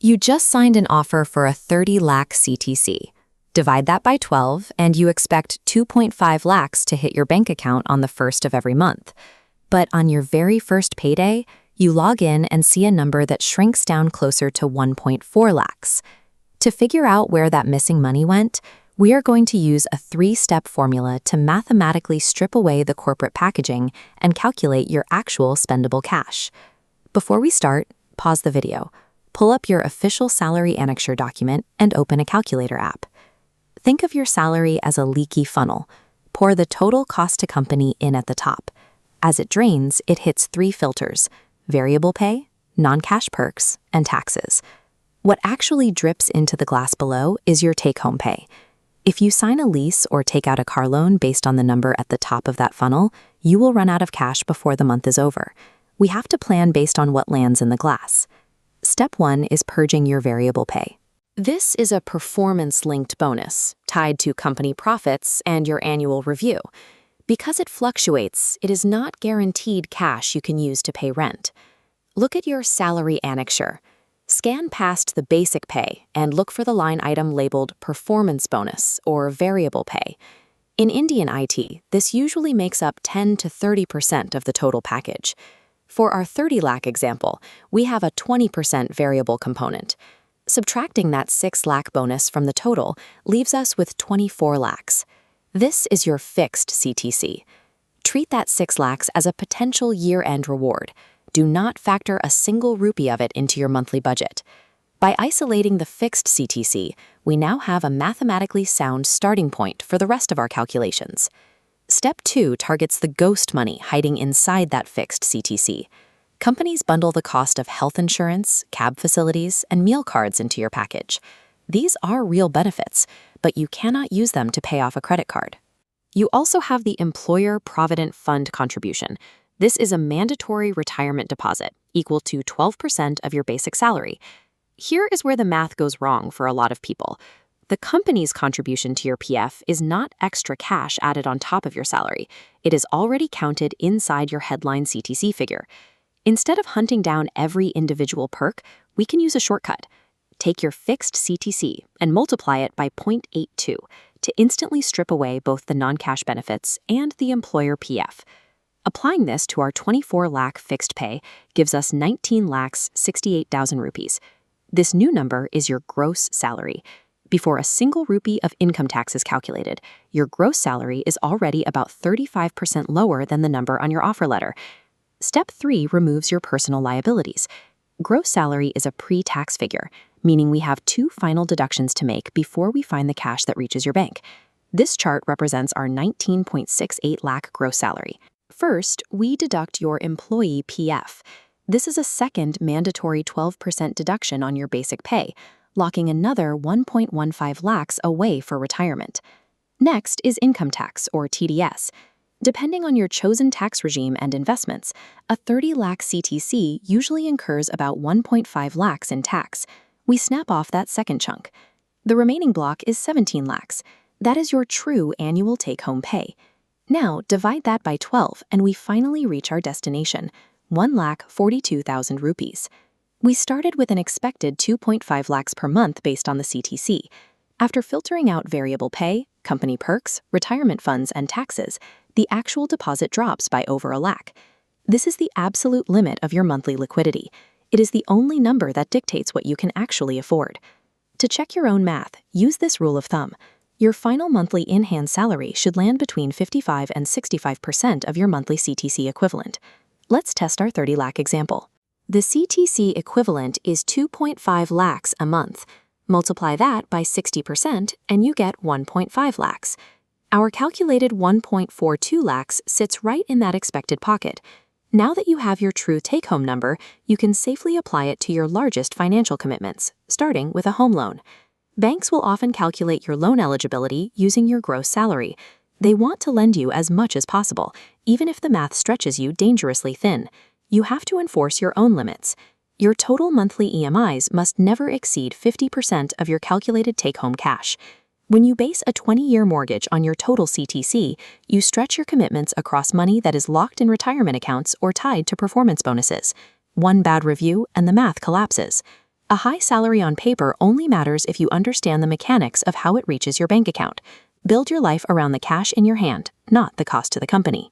You just signed an offer for a 30 lakh CTC. Divide that by 12, and you expect 2.5 lakhs to hit your bank account on the first of every month. But on your very first payday, you log in and see a number that shrinks down closer to 1.4 lakhs. To figure out where that missing money went, we are going to use a 3-step formula to mathematically strip away the corporate packaging and calculate your actual spendable cash. Before we start, pause the video, pull up your official salary annexure document, and open a calculator app. Think of your salary as a leaky funnel. Pour the total cost to company in at the top. As it drains, it hits 3 filters: variable pay, non-cash perks, and taxes. What actually drips into the glass below is your take-home pay. If you sign a lease or take out a car loan based on the number at the top of that funnel, you will run out of cash before the month is over. We have to plan based on what lands in the glass. Step 1 is purging your variable pay. This is a performance-linked bonus tied to company profits and your annual review. Because it fluctuates, it is not guaranteed cash you can use to pay rent. Look at your salary annexure. Scan past the basic pay and look for the line item labeled performance bonus or variable pay. In Indian IT, this usually makes up 10 to 30% of the total package. For our 30 lakh example, we have a 20% variable component. Subtracting that 6 lakh bonus from the total leaves us with 24 lakhs. This is your fixed CTC. Treat that 6 lakhs as a potential year-end reward. Do not factor a single rupee of it into your monthly budget. By isolating the fixed CTC, we now have a mathematically sound starting point for the rest of our calculations. Step 2 targets the ghost money hiding inside that fixed CTC. Companies bundle the cost of health insurance, cab facilities, and meal cards into your package. These are real benefits, but you cannot use them to pay off a credit card. You also have the Employer Provident Fund contribution. This is a mandatory retirement deposit, equal to 12% of your basic salary. Here is where the math goes wrong for a lot of people. The company's contribution to your PF is not extra cash added on top of your salary. It is already counted inside your headline CTC figure. Instead of hunting down every individual perk, we can use a shortcut. Take your fixed CTC and multiply it by 0.82 to instantly strip away both the non-cash benefits and the employer PF. Applying this to our 24 lakh fixed pay gives us 19 lakhs 68,000 rupees. This new number is your gross salary. Before a single rupee of income tax is calculated, your gross salary is already about 35% lower than the number on your offer letter. Step 3 removes your personal liabilities. Gross salary is a pre-tax figure, meaning we have 2 final deductions to make before we find the cash that reaches your bank. This chart represents our 19.68 lakh gross salary. First, we deduct your employee PF. This is a second mandatory 12% deduction on your basic pay, locking another 1.15 lakhs away for retirement. Next is income tax, or TDS. Depending on your chosen tax regime and investments, a 30 lakh CTC usually incurs about 1.5 lakhs in tax. We snap off that second chunk. The remaining block is 17 lakhs. That is your true annual take-home pay. Now, divide that by 12, and we finally reach our destination, 1,42,000 rupees. We started with an expected 2.5 lakhs per month based on the CTC. After filtering out variable pay, company perks, retirement funds, and taxes, the actual deposit drops by over a lakh. This is the absolute limit of your monthly liquidity. It is the only number that dictates what you can actually afford. To check your own math, use this rule of thumb. Your final monthly in-hand salary should land between 55 and 65% of your monthly CTC equivalent. Let's test our 30 lakh example. The CTC equivalent is 2.5 lakhs a month. Multiply that by 60% and you get 1.5 lakhs. Our calculated 1.42 lakhs sits right in that expected pocket. Now that you have your true take-home number, you can safely apply it to your largest financial commitments, starting with a home loan. Banks will often calculate your loan eligibility using your gross salary. They want to lend you as much as possible, even if the math stretches you dangerously thin. You have to enforce your own limits. Your total monthly EMIs must never exceed 50% of your calculated take-home cash. When you base a 20-year mortgage on your total CTC, you stretch your commitments across money that is locked in retirement accounts or tied to performance bonuses. One bad review and the math collapses. A high salary on paper only matters if you understand the mechanics of how it reaches your bank account. Build your life around the cash in your hand, not the cost to the company.